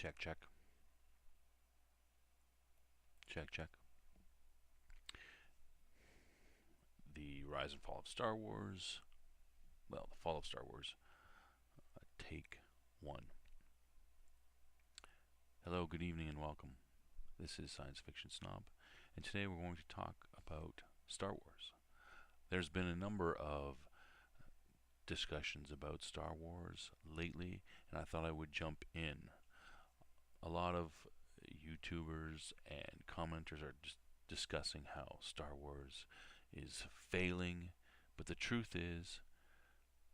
Check, check. Check, check. The Rise and Fall of Star Wars. Well, the Fall of Star Wars. Take one. Hello, good evening, and welcome. This is Science Fiction Snob, and today we're going to talk about Star Wars. There's been a number of discussions about Star Wars lately, and I thought I would jump in. A lot of YouTubers and commenters are just discussing how Star Wars is failing, but the truth is,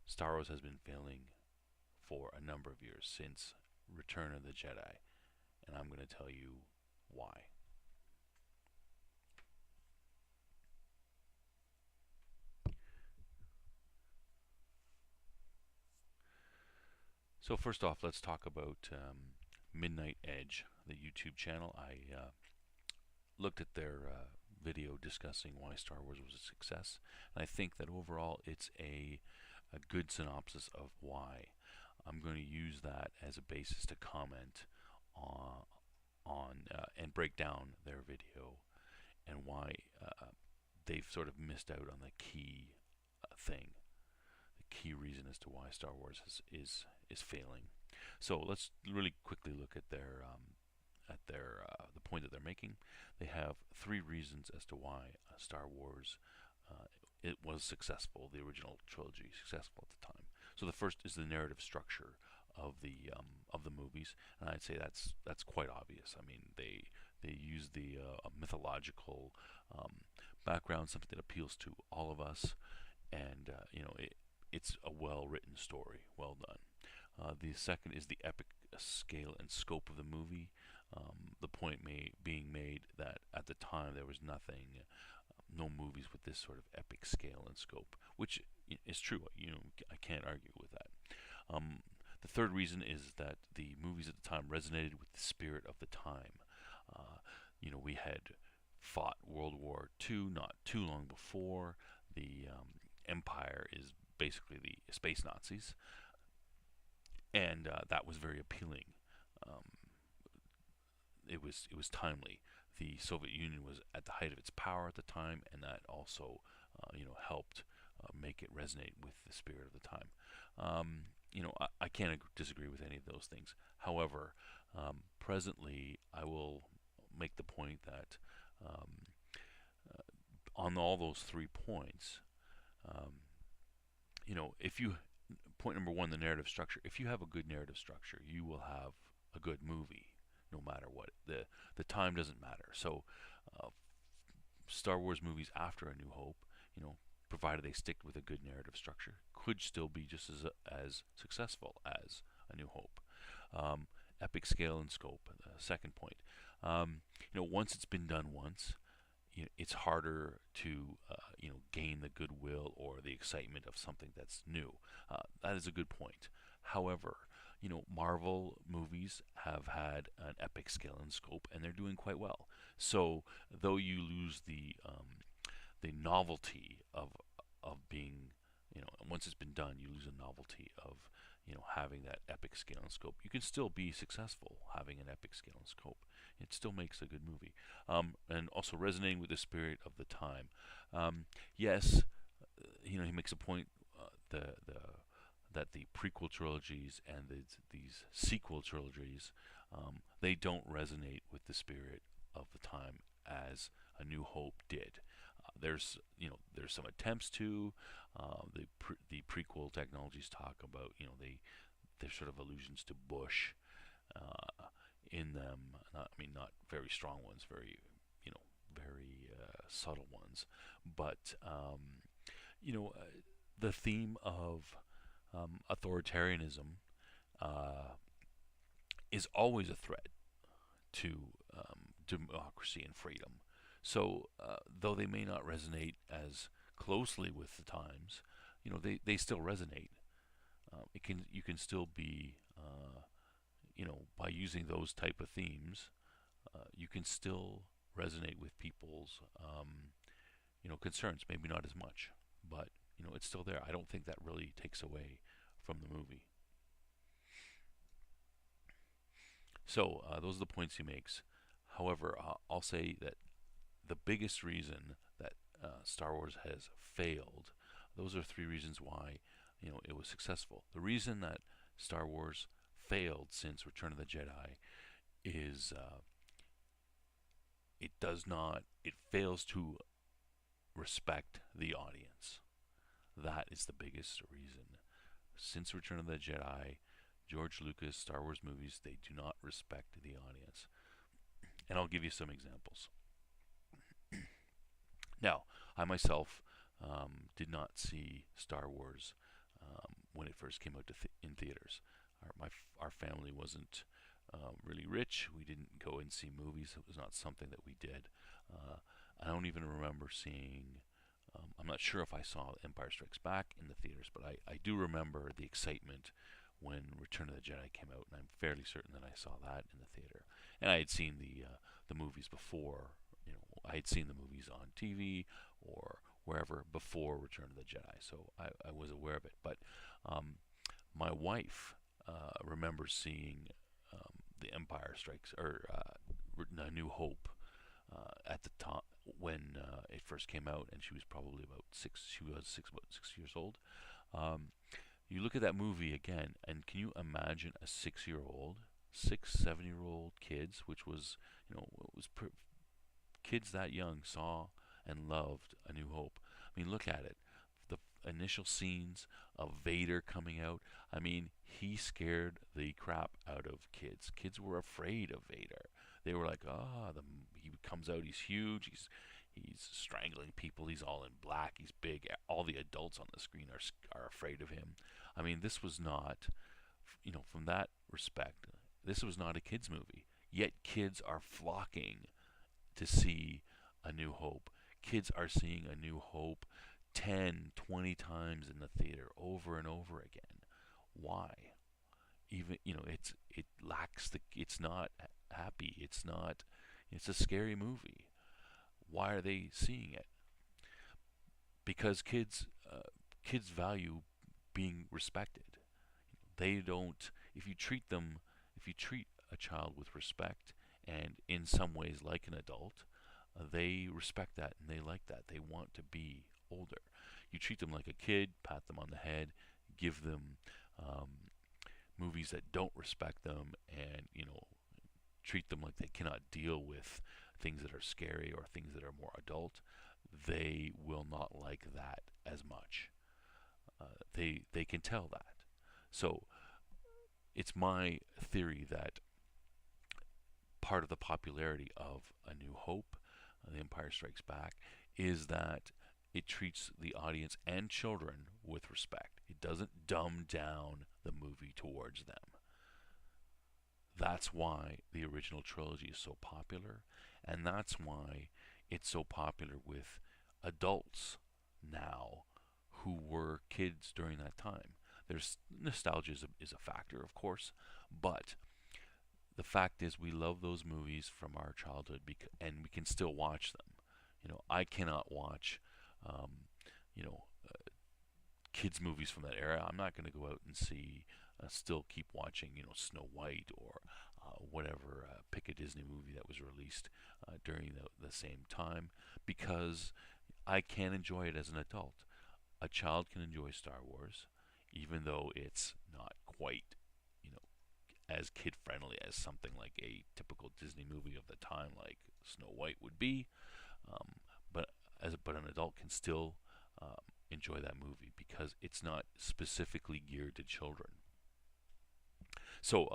Star Wars has been failing for a number of years since Return of the Jedi, and I'm going to tell you why. So first off, let's talk about Midnight Edge, the YouTube channel. I looked at their video discussing why Star Wars was a success, and I think that overall it's a good synopsis of why. I'm going to use that as a basis to comment on and break down their video and why they've sort of missed out on the key thing, the key reason as to why Star Wars is failing. So let's really quickly look at their the point that they're making. They have three reasons as to why Star Wars it was successful, the original trilogy successful at the time. So the first is the narrative structure of the movies, and I'd say that's quite obvious. I mean, they use the mythological background, something that appeals to all of us, and it's a well-written story, well done. The second is the epic scale and scope of the movie. The point being made that at the time there was nothing, no movies with this sort of epic scale and scope, which is true. I can't argue with that. The third reason is that the movies at the time resonated with the spirit of the time. We had fought World War II not too long before. The Empire is basically the space Nazis, and that was very appealing. Um, it was timely. The Soviet Union was at the height of its power at the time, and that also helped make it resonate with the spirit of the time. I can't disagree with any of those things. However, presently I will make the point that on all those 3 points, um, if you point number one, the narrative structure. If you have a good narrative structure, you will have a good movie, no matter what. The time doesn't matter. So, uh, Star Wars movies after A New Hope, provided they stick with a good narrative structure, could still be just as successful as A New Hope. Epic scale and scope. Second point. Once it's been done once, it's harder to gain the goodwill or the excitement of something that's new. That is a good point. However, Marvel movies have had an epic scale and scope, and they're doing quite well. So though you lose the novelty of being, once it's been done, you lose the novelty of having that epic scale and scope. You can still be successful having an epic scale and scope. It still makes a good movie, and also resonating with the spirit of the time. Yes, he makes a point that the prequel trilogies and these sequel trilogies, they don't resonate with the spirit of the time as A New Hope did. There's some attempts to the prequel technologies talk about there's sort of allusions to Bush in them. Not very strong ones, very subtle ones, but the theme of authoritarianism is always a threat to democracy and freedom. So, though they may not resonate as closely with the times, they still resonate. You can still be, by using those type of themes, you can still resonate with people's, concerns. Maybe not as much, but it's still there. I don't think that really takes away from the movie. So those are the points he makes. However, I'll say that the biggest reason that Star Wars has failed, those are three reasons why it was successful. The reason that Star Wars failed since Return of the Jedi is it fails to respect the audience. That is the biggest reason. Since Return of the Jedi, George Lucas, Star Wars movies, they do not respect the audience. And I'll give you some examples. Now, I myself did not see Star Wars when it first came out in theaters. Our family wasn't really rich. We didn't go and see movies. It was not something that we did. Uh, I don't even remember seeing. I'm not sure if I saw Empire Strikes Back in the theaters, but I do remember the excitement when Return of the Jedi came out, and I'm fairly certain that I saw that in the theater. And I had seen the movies before. I had seen the movies on TV or wherever before Return of the Jedi, so I was aware of it. But um, my wife remembers seeing the Empire Strikes or A New Hope at the time when it first came out, and she was probably about six. She was about 6 years old. Um, you look at that movie again, and can you imagine a 6-year-old, 7-year-old kids, which was kids that young saw and loved A New Hope. I mean, look at it. The initial scenes of Vader coming out. I mean, he scared the crap out of kids. Kids were afraid of Vader. They were like, he comes out, he's huge, he's strangling people, he's all in black, he's big. All the adults on the screen are afraid of him. I mean, this was not, from that respect, this was not a kids movie. Yet kids are flocking to see A New Hope. Kids are seeing A New Hope 10, 20 times in the theater over and over again. Why? Even it lacks it's not happy. It's a scary movie. Why are they seeing it? Because kids value being respected. They don't if you treat a child with respect and in some ways like an adult, they respect that and they like that. They want to be older. You treat them like a kid, pat them on the head, give them movies that don't respect them, and treat them like they cannot deal with things that are scary or things that are more adult. They will not like that as much. They can tell that. So it's my theory that part of the popularity of A New Hope, The Empire Strikes Back, is that it treats the audience and children with respect. It doesn't dumb down the movie towards them. That's why the original trilogy is so popular, and that's why it's so popular with adults now who were kids during that time. There's nostalgia is a factor, of course, but the fact is we love those movies from our childhood and we can still watch them. I cannot watch um, you know kids movies from that era. I'm not going to go out and still keep watching Snow White or whatever, pick a Disney movie that was released during the same time, because I can enjoy it as an adult. A child can enjoy Star Wars even though it's not quite you know as kid friendly as something like a typical Disney movie of the time, like Snow White would be. Um, but an adult can still enjoy that movie because it's not specifically geared to children. So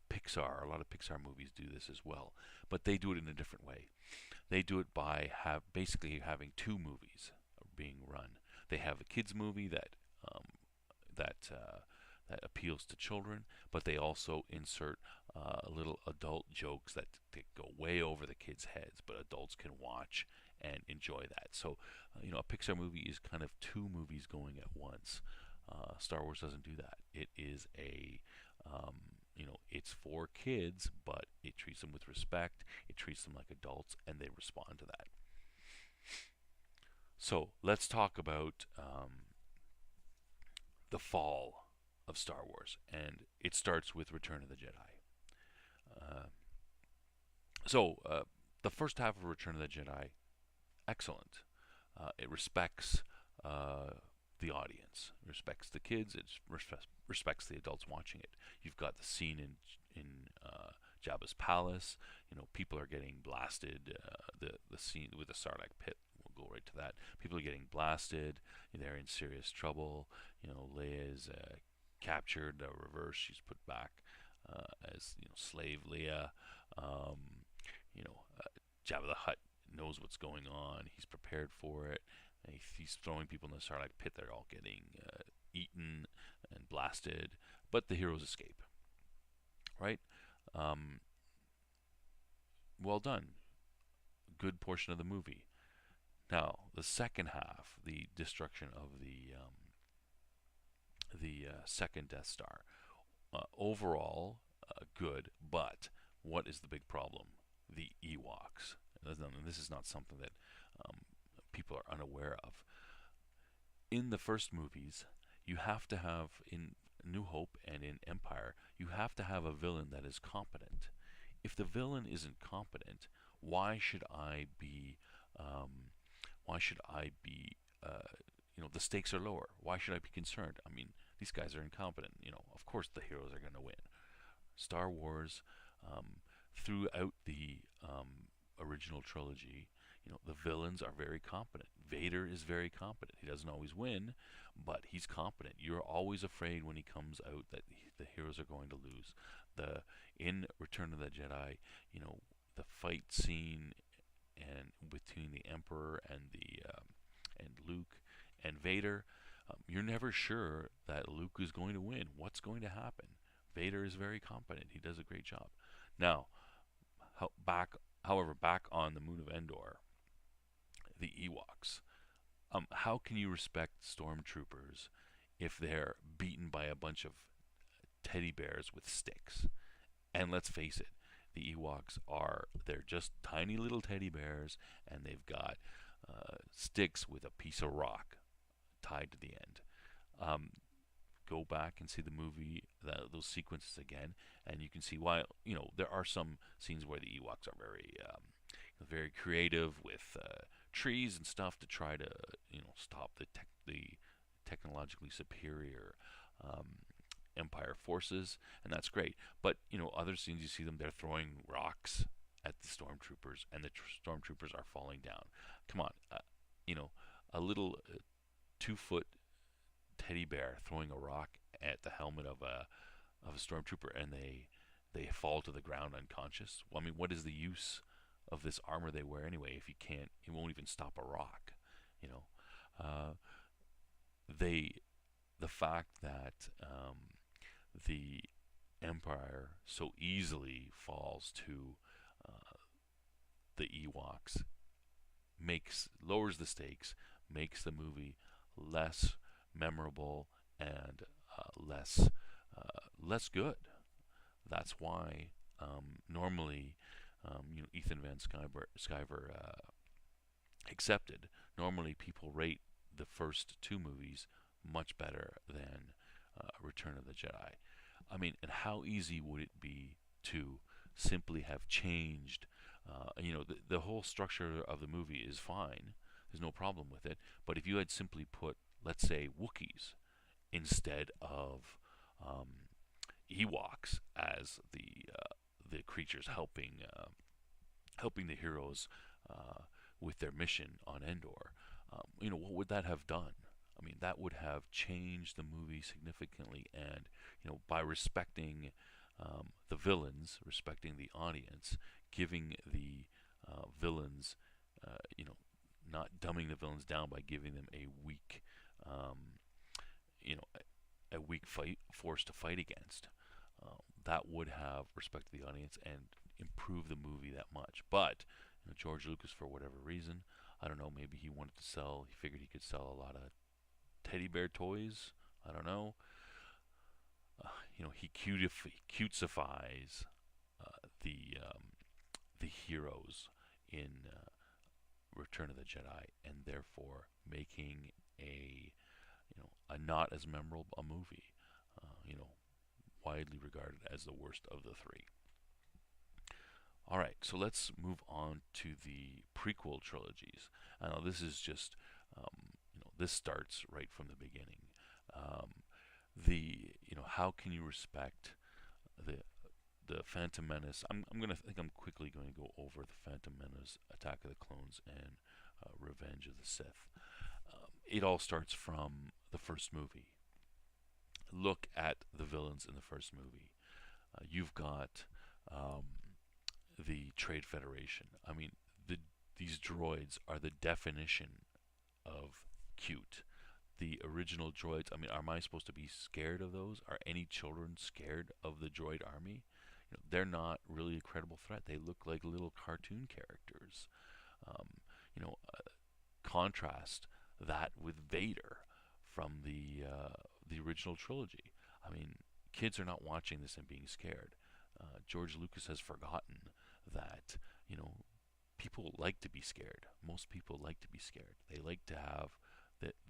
Pixar, a lot of Pixar movies do this as well, but they do it in a different way. They do it by basically having two movies being run. They have a kids movie um, that appeals to children, but they also insert little adult jokes that go way over the kids' heads, but adults can watch and enjoy that. So, a Pixar movie is kind of two movies going at once. Star Wars doesn't do that. It is it's for kids, but it treats them with respect. It treats them like adults, and they respond to that. So let's talk about the fall of Star Wars, and it starts with Return of the Jedi. So the first half of Return of the Jedi, excellent. It respects the audience, respects the kids, it respects the adults watching it. You've got the scene in Jabba's palace. You know, people are getting blasted. The scene with the Sarlacc pit. We'll go right to that. People are getting blasted. They're in serious trouble. You know, Leia is captured, reversed. She's put back as slave Leia. Um, you know, Jabba the Hutt knows what's going on. He's prepared for it. He's throwing people in the Sarlacc pit. They're all getting eaten and blasted, but the heroes escape. Right? Um, well done. Good portion of the movie. Now, the second half, the destruction of the second Death Star. Overall, good, but what is the big problem? The Ewoks. And this is not something that um, people are unaware of. In the first movies, you have to have, in New Hope and in Empire, you have to have a villain that is competent. If the villain isn't competent, why should I be? Why should I be? The stakes are lower. Why should I be concerned? I mean, these guys are incompetent. Of course the heroes are going to win. Star Wars, throughout the original trilogy, the villains are very competent. Vader is very competent. He doesn't always win, but he's competent. You're always afraid when he comes out that the heroes are going to lose. In Return of the Jedi, the fight scene and between the Emperor and Luke and Vader, you're never sure that Luke is going to win. What's going to happen? Vader is very competent. He does a great job. Now, however, back on the moon of Endor, the Ewoks. How can you respect stormtroopers if they're beaten by a bunch of teddy bears with sticks? And let's face it, the Ewoks they're just tiny little teddy bears, and they've got sticks with a piece of rock tied to the end. Go back and see the movie, those sequences again, and you can see why. There are some scenes where the Ewoks are very creative with trees and stuff to try to stop the technologically superior Empire forces, and that's great. But other scenes you see them, they're throwing rocks at the stormtroopers, and the stormtroopers are falling down. Come on, a little 2-foot teddy bear throwing a rock at the helmet of a stormtrooper, and they fall to the ground unconscious. Well, I mean, what is the use of this armor they wear anyway if he won't even stop a rock? Uh, the fact that the Empire so easily falls to the Ewoks lowers the stakes, makes the movie less memorable and less good. That's why normally, Ethan Van Sciver accepted. Normally, people rate the first two movies much better than Return of the Jedi. I mean, and how easy would it be to simply have changed? The whole structure of the movie is fine. There's no problem with it. But if you had simply put, let's say, Wookiees instead of Ewoks as the creatures helping the heroes with their mission on Endor, what would that have done? I mean, that would have changed the movie significantly, and by respecting the villains, respecting the audience, giving the villains, not dumbing the villains down by giving them a weak, a weak force to fight against. That would have respected the audience and improved the movie that much. But George Lucas, for whatever reason, I don't know, maybe he wanted to sell. He figured he could sell a lot of teddy bear toys. I don't know. He cutesifies the heroes in Return of the Jedi, and therefore making a not as memorable a movie. Widely regarded as the worst of the three. All right, so let's move on to the prequel trilogies. Now, this is just, this starts right from the beginning. Um, how can you respect the the Phantom Menace? I'm quickly going to go over the Phantom Menace, Attack of the Clones, and Revenge of the Sith. It all starts from the first movie. Look at the villains in the first movie. You've got um, the Trade Federation. I mean, these droids are the definition of cute. The original droids, I mean, am I supposed to be scared of those? Are any children scared of the droid army? They're not really a credible threat. They look like little cartoon characters. Um, you know, Contrast that with Vader from the original trilogy. I mean, kids are not watching this and being scared. George Lucas has forgotten that people like to be scared. Most people like to be scared. They like to have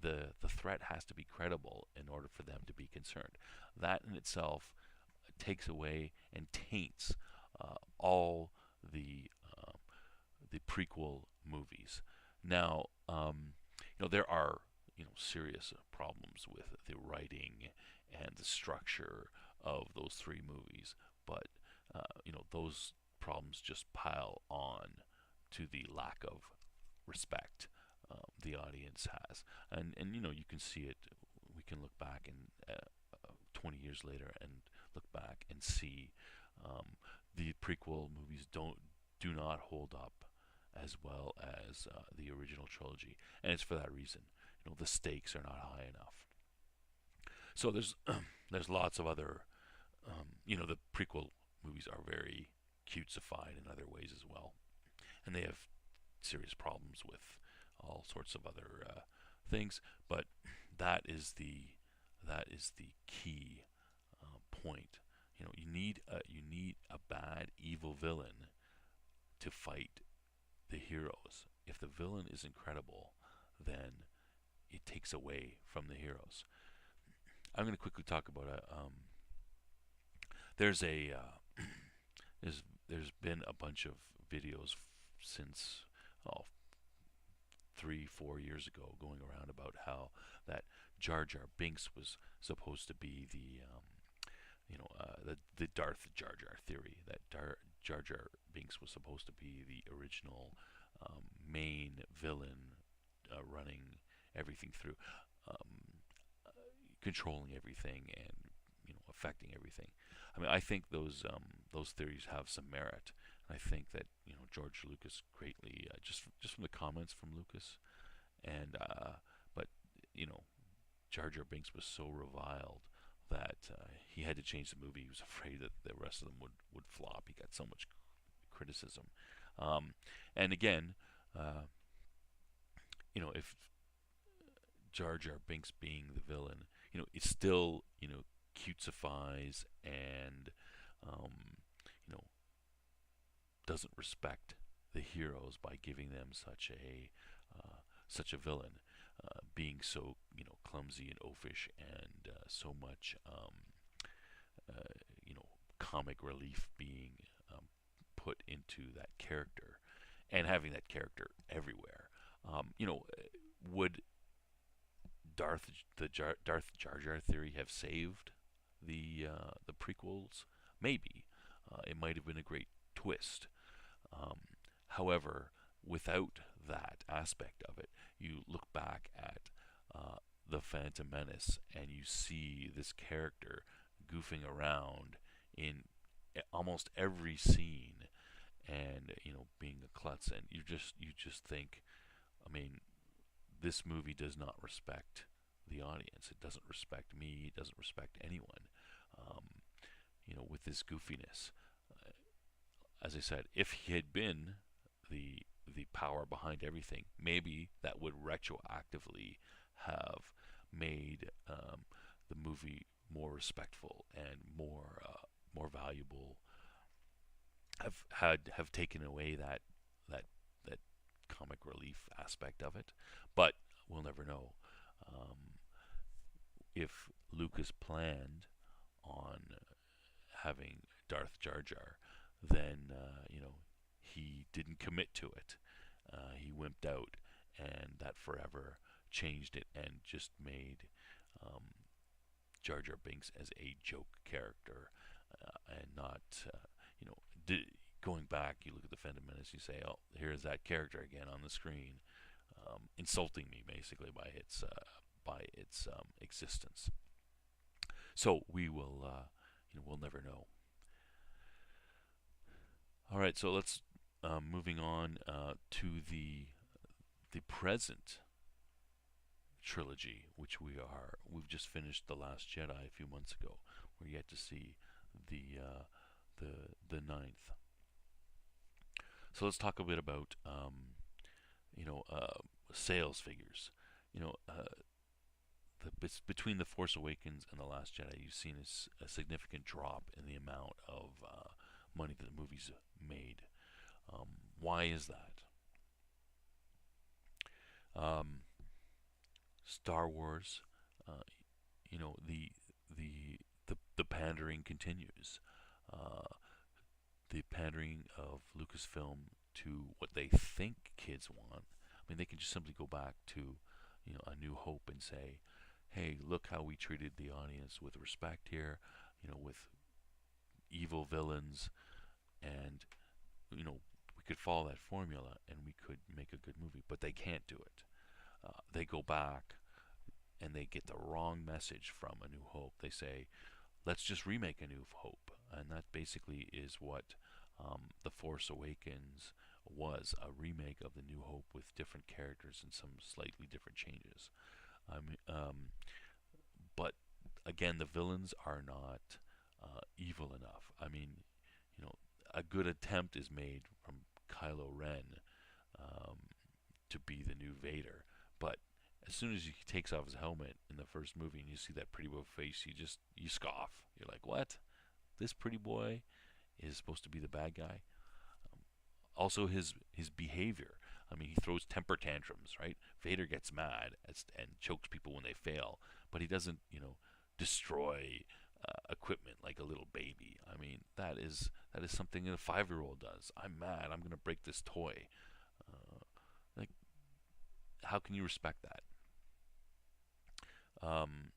the threat has to be credible in order for them to be concerned. That in itself takes away and taints all the uh, the prequel movies. Now, there are serious problems with the writing and the structure of those three movies, but those problems just pile on to the lack of respect the audience has, and you can see it. We can look back and 20 years later and look back and see the prequel movies do not hold up as well as the original trilogy, and it's for that reason. The stakes are not high enough. So there's lots of other the prequel movies are very cutesified in other ways as well, and they have serious problems with all sorts of other things. But that is the key point. You need a bad evil villain to fight the heroes. If the villain is incredible, then it takes away from the heroes. I'm going to quickly talk about there's a there's been a bunch of videos since oh, 3-4 years ago going around about how that Jar Jar Binks was supposed to be the Darth Jar Jar theory, that Jar Jar Binks was supposed to be the original main villain, running everything through, um, controlling everything, and affecting everything. I mean, I think those theories have some merit. I think that George Lucas greatly, just from the comments from Lucas, and but you know Jar Jar Binks was so reviled that he had to change the movie. He was afraid that the rest of them would flop. He got so much criticism, and again, uh, if Jar Jar Binks being the villain, it still cutesifies and um, you know doesn't respect the heroes by giving them such a villain, being so clumsy and oafish, and so much comic relief being put into that character, and having that character everywhere. Would Darth Jar Jar theory have saved the prequels? Maybe. It might have been a great twist. Um, However, without that aspect of it, you look back at the Phantom Menace and you see this character goofing around in almost every scene, and being a klutz, and you just think, I mean, this movie does not respect the audience. It doesn't respect me. It doesn't respect anyone. Um, with this goofiness. As I said, if he had been the power behind everything, maybe that would retroactively have made the movie more respectful and more valuable. Have taken away that that comic relief aspect of it, but we'll never know. Um, if Lucas planned on having Darth Jar Jar, then he didn't commit to it. He wimped out, and that forever changed it and just made um, Jar Jar Binks as a joke character, and not, you know, going back. You look at the Phantom Menace, you say, "Oh, here's that character again on the screen, insulting me basically by its existence." So we will, we'll never know. All right, so let's moving on to the present trilogy, which we've just finished The Last Jedi a few months ago. We're yet to see the the ninth. So let's talk a bit about you know sales figures. You know, between The Force Awakens and The Last Jedi, you've seen a significant drop in the amount of money that the movies made. Um, why is that? Um, Star Wars, uh, the the pandering continues. Uh, the pandering of Lucasfilm to what they think kids want. I mean, they can just simply go back to, A New Hope and say, "Hey, look how we treated the audience with respect here. With evil villains, and we could follow that formula and we could make a good movie." But they can't do it. They go back and they get the wrong message from A New Hope. They say, let's just remake A New Hope. And that basically is what The Force Awakens was, a remake of The New Hope with different characters and some slightly different changes. But again, the villains are not evil enough. I mean, you know, a good attempt is made from Kylo Ren um, to be the new Vader, but as soon as he takes off his helmet in the first movie and you see that pretty boy face, you scoff. You're like, what? This pretty boy is supposed to be the bad guy? Also, his behavior. I mean, he throws temper tantrums, right? Vader gets mad and chokes people when they fail, but he doesn't, destroy equipment like a little baby. I mean, that is something that a 5-year-old does. I'm mad. I'm gonna break this toy. Like, how can you respect that? Um,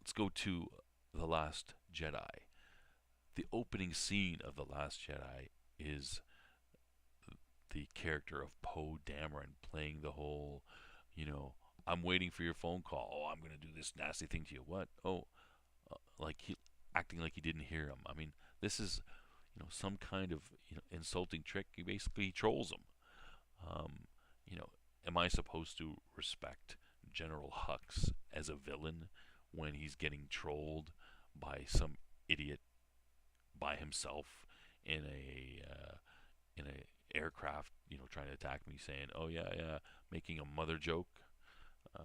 let's go to The Last Jedi. The opening scene of The Last Jedi is the character of Poe Dameron playing the whole, you know, I'm waiting for your phone call. Oh, I'm going to do this nasty thing to you. What? Oh, like he acting like he didn't hear him. I mean, this is, some kind of, insulting trick. He basically trolls him. Um, you know, am I supposed to respect General Hux as a villain when he's getting trolled by some idiot by himself in a aircraft, trying to attack me, saying, "Oh yeah, yeah," making a mother joke. Um,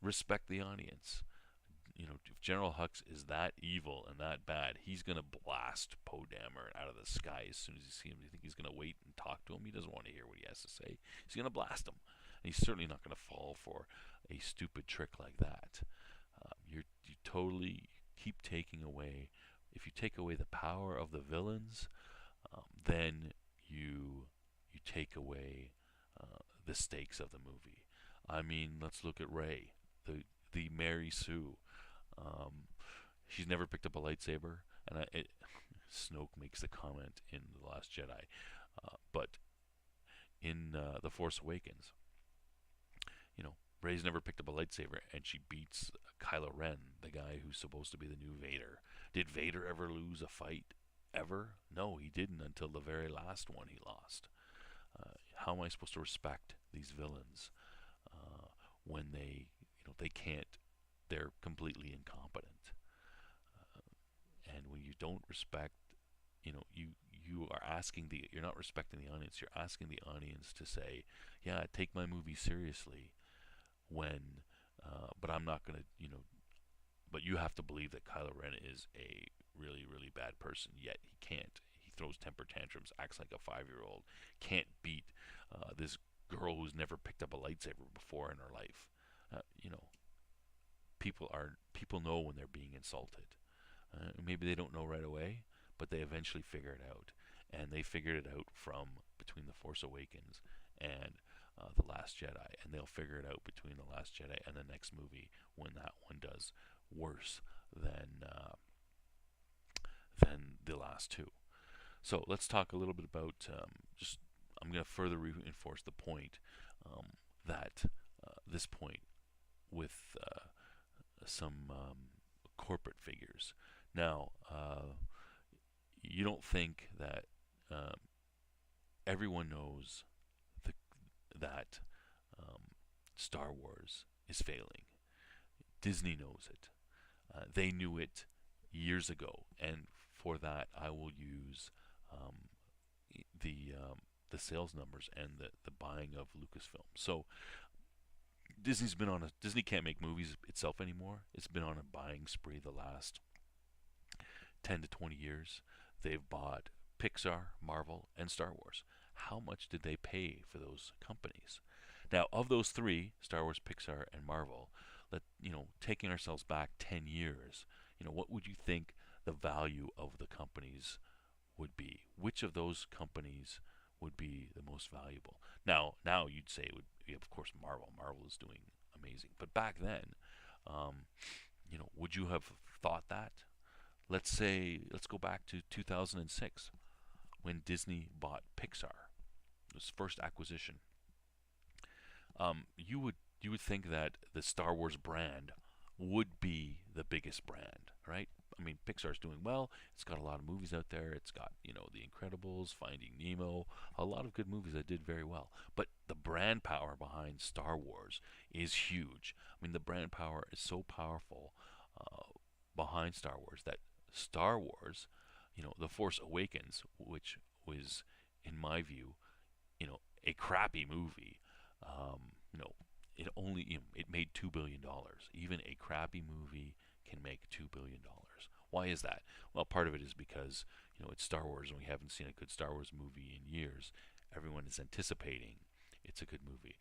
Respect the audience. If General Hux is that evil and that bad, he's gonna blast Poe Dameron out of the sky as soon as he sees him. You think he's gonna wait and talk to him? He doesn't want to hear what he has to say. He's gonna blast him, and he's certainly not gonna fall for a stupid trick like that. You totally keep taking away. If you take away the power of the villains, then you take away the stakes of the movie. I mean, let's look at Rey, the Mary Sue. Um, she's never picked up a lightsaber, and Snoke makes the comment in The Last Jedi, but in The Force Awakens, Rey's never picked up a lightsaber, and she beats Kylo Ren, the guy who's supposed to be the new Vader. Did Vader ever lose a fight? Ever? No, he didn't until the very last one he lost. How am I supposed to respect these villains when they can't? They're completely incompetent. And when you don't respect, you are asking you're not respecting the audience. You're asking the audience to say, "Yeah, take my movie seriously." When, but I'm not gonna, but you have to believe that Kylo Ren is a really, really bad person. Yet he can't. He throws temper tantrums, acts like a 5-year-old, can't beat this girl who's never picked up a lightsaber before in her life. You know, people know when they're being insulted. Maybe they don't know right away, but they eventually figure it out. and they figured it out from between the Force Awakens and the Last Jedi, and they'll figure it out between the Last Jedi and the next movie when that one does worse than the last two. So let's talk a little bit about just. I'm going to further reinforce the point that this point with some corporate figures. Now, you don't think that um, everyone knows the, that Star Wars is failing. Disney knows it. They knew it years ago, and for that, I will use um, the sales numbers and the buying of Lucasfilm. So Disney can't make movies itself anymore. It's been on a buying spree the last 10 to 20 years. They've bought Pixar, Marvel, and Star Wars. How much did they pay for those companies? Now, of those three, Star Wars, Pixar, and Marvel, taking ourselves back 10 years, what would you think the value of the companies would be? Which of those companies would be the most valuable? Now you'd say it would be, of course, Marvel. Marvel is doing amazing. But back then, um, would you have thought that? Let's go back to 2006 when Disney bought Pixar. It was first acquisition. You would think that the Star Wars brand would be the biggest brand, right? I mean, Pixar's doing well. It's got a lot of movies out there. It's got, The Incredibles, Finding Nemo, a lot of good movies that did very well. But the brand power behind Star Wars is huge. I mean, the brand power is so powerful behind Star Wars that Star Wars, The Force Awakens, which was, in my view, a crappy movie, it made $2 billion. Even a crappy movie can make $2 billion. Why is that? Well, part of it is because it's Star Wars and we haven't seen a good Star Wars movie in years. Everyone is anticipating it's a good movie.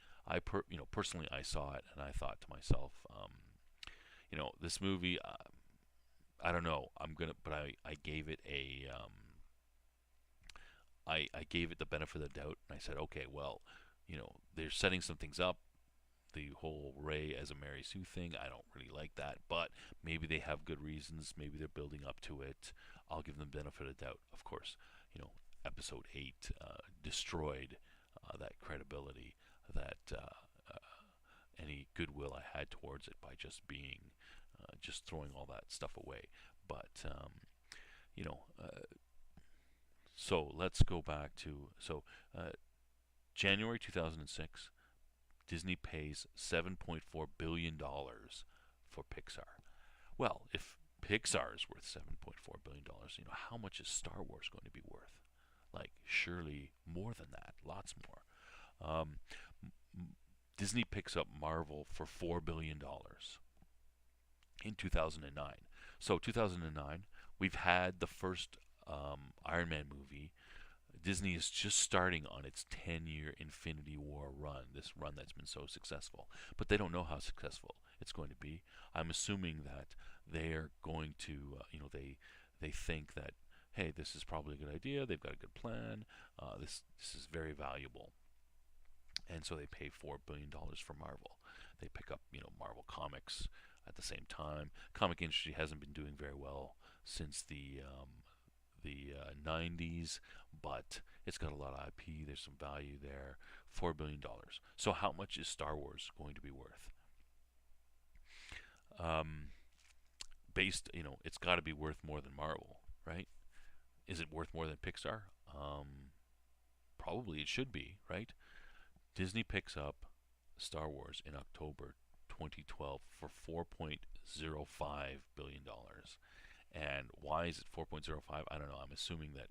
Personally, I saw it and I thought to myself, this movie, I don't know, but I gave it I gave it the benefit of the doubt, and I said, okay, well, they're setting some things up. The whole Rey as a Mary Sue thing, I don't really like that, but maybe they have good reasons. Maybe they're building up to it. I'll give them benefit of the doubt. Of course, Episode 8 destroyed that credibility, that any goodwill I had towards it by just throwing all that stuff away. But you know, so let's go back to January 2006. Disney pays $7.4 billion for Pixar. Well, if Pixar is worth $7.4 billion, how much is Star Wars going to be worth? Like, surely more than that, lots more. Disney picks up Marvel for $4 billion in 2009. So 2009, we've had the first Iron Man movie. Disney is just starting on its 10-year Infinity War run, this run that's been so successful. But they don't know how successful it's going to be. I'm assuming that they're going to, they think that, hey, this is probably a good idea. They've got a good plan. This is very valuable. And so they pay $4 billion for Marvel. They pick up, Marvel Comics at the same time. Comic industry hasn't been doing very well since the 90s, but it's got a lot of IP. There's some value there. $4 billion. So how much is Star Wars going to be worth? It's got to be worth more than Marvel, right? Is it worth more than Pixar? Probably it should be, right? Disney picks up Star Wars in October 2012 for $4.05 billion. And why is it 4.05? I don't know. I'm assuming that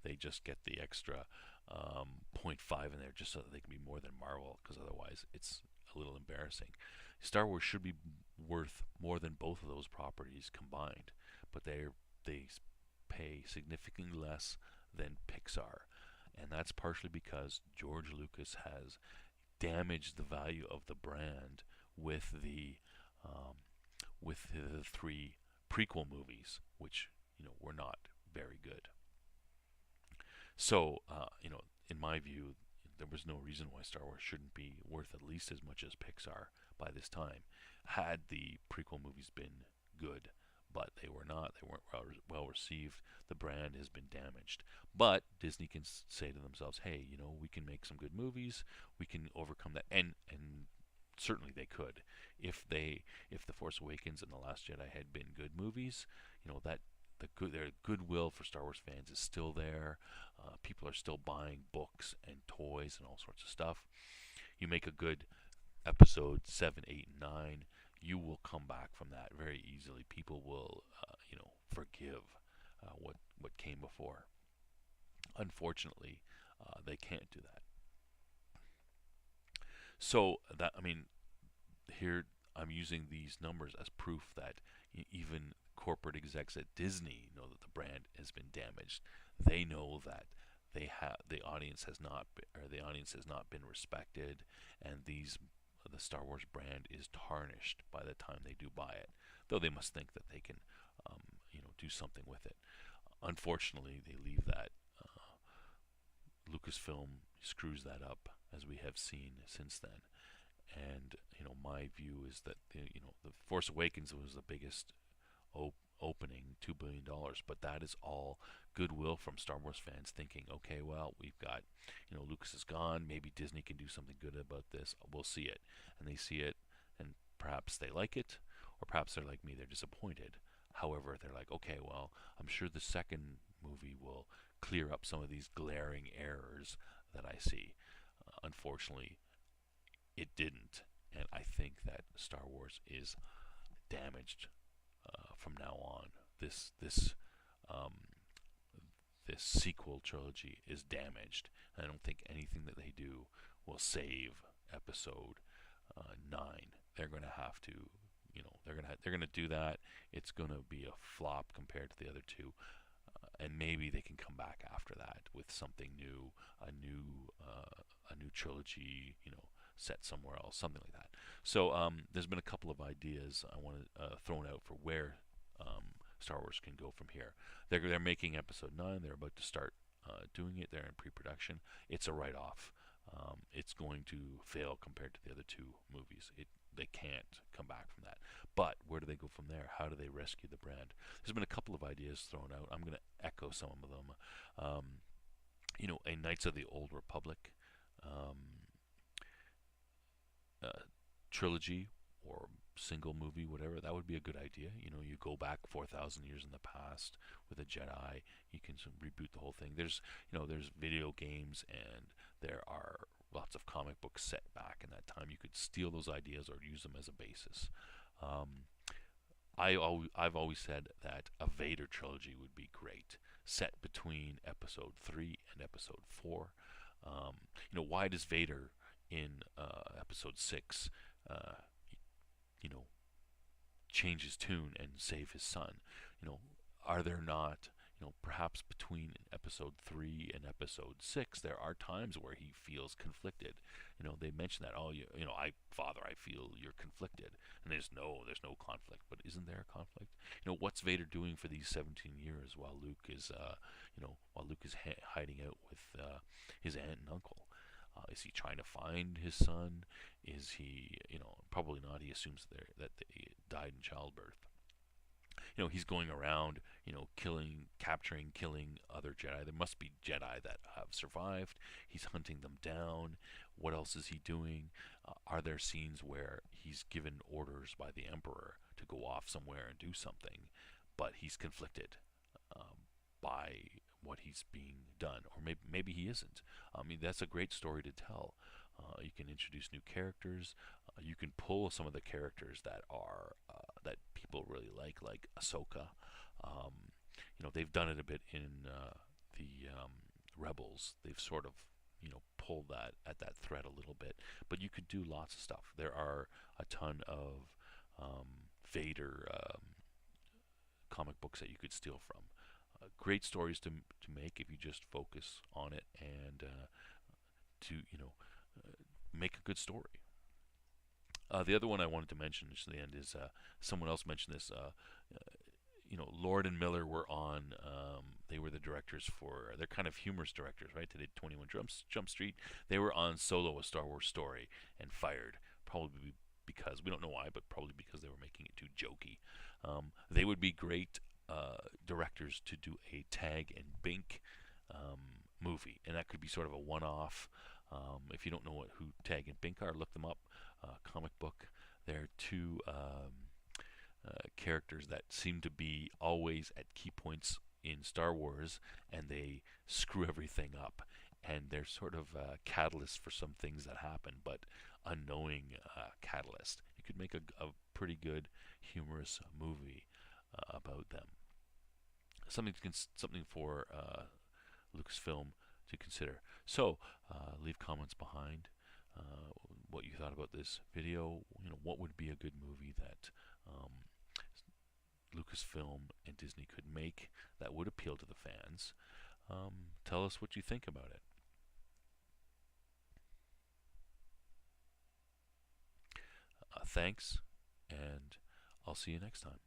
they just get the extra 0.5 in there just so that they can be more than Marvel, because otherwise it's a little embarrassing. Star Wars should be worth more than both of those properties combined, but they pay significantly less than Pixar. And that's partially because George Lucas has damaged the value of the brand with the three prequel movies, which were not very good. So, in my view, there was no reason why Star Wars shouldn't be worth at least as much as Pixar by this time, had the prequel movies been good. But they were not. They weren't well received. The brand has been damaged. But Disney can say to themselves, "Hey, we can make some good movies. We can overcome that." And certainly they could, if the Force Awakens and the Last Jedi had been good movies. That their goodwill for Star Wars fans is still there. People are still buying books and toys and all sorts of stuff. You make a good episode 7, 8, and 9, you will come back from that very easily. People will, forgive what came before. Unfortunately, they can't do that. So that I mean, here I'm using these numbers as proof that even corporate execs at Disney know that the brand has been damaged. They know that the audience has not been respected, and the Star Wars brand is tarnished by the time they do buy it. Though they must think that they can, do something with it. Unfortunately, they leave that. Lucasfilm screws that up, as we have seen since then. And my view is that the Force Awakens was the biggest opening, $2 billion, but that is all goodwill from Star Wars fans thinking, okay, well, we've got, Lucas is gone, maybe Disney can do something good about this, we'll see it. And they see it, and perhaps they like it, or perhaps they're like me, they're disappointed. However, they're like, okay, well, I'm sure the second movie will clear up some of these glaring errors that I see. Unfortunately, it didn't, and I think that Star Wars is damaged from now on. Um, this sequel trilogy is damaged. I don't think anything that they do will save Episode 9. They're going to have to, they're going to do that. It's going to be a flop compared to the other two, and maybe they can come back after that with something new, a new trilogy, set somewhere else, something like that. So there's been a couple of ideas I want to thrown out for where Star Wars can go from here. They're making Episode 9. They're about to start doing it. They're in pre-production. It's a write-off. It's going to fail compared to the other two movies. They can't come back from that. But where do they go from there? How do they rescue the brand? There's been a couple of ideas thrown out. I'm going to echo some of them. A Knights of the Old Republic uh, trilogy or single movie, whatever. That would be a good idea. You go back 4,000 years in the past with a Jedi. You can reboot the whole thing. There's video games, and there are lots of comic books set back in that time. You could steal those ideas or use them as a basis. I've always said that a Vader trilogy would be great, set between Episode 3 and Episode 4. Why does Vader in Episode 6, you know, change his tune and save his son? Are there not, perhaps between Episode 3 and Episode 6, there are times where he feels conflicted. They mention that, oh, Father, I feel you're conflicted, and there's no conflict. But isn't there a conflict? What's Vader doing for these 17 years while Luke is, hiding out with his aunt and uncle? Is he trying to find his son? Is he, probably not. He assumes that they died in childbirth. He's going around, killing other Jedi. There must be Jedi that have survived. He's hunting them down. What else is he doing? Are there scenes where he's given orders by the Emperor to go off somewhere and do something, but he's conflicted by what he's being done, or maybe he isn't? I mean, that's a great story to tell. You can introduce new characters. You can pull some of the characters that people really like Ahsoka. They've done it a bit in the Rebels. They've sort of pulled that at that thread a little bit, but you could do lots of stuff. There are a ton of Vader comic books that you could steal from. Great stories to make if you just focus on it and to make a good story. The other one I wanted to mention just at the end is someone else mentioned this. Lord and Miller were on. They were the directors for. They're kind of humorous directors, right? They did 21 Jump Street. They were on Solo: A Star Wars Story and fired, probably because we don't know why, but probably because they were making it too jokey. They would be great directors to do a Tag and Bink movie, and that could be sort of a one-off. If you don't know who Tag and Bink are, look them up. Comic book. They're two characters that seem to be always at key points in Star Wars, and they screw everything up. And they're sort of a catalyst for some things that happen, but unknowing catalyst. You could make a pretty good humorous movie about them. Something for Lucasfilm to consider. So leave comments behind what you thought about this video. What would be a good movie that Lucasfilm and Disney could make that would appeal to the fans. Tell us what you think about it. Thanks, and I'll see you next time.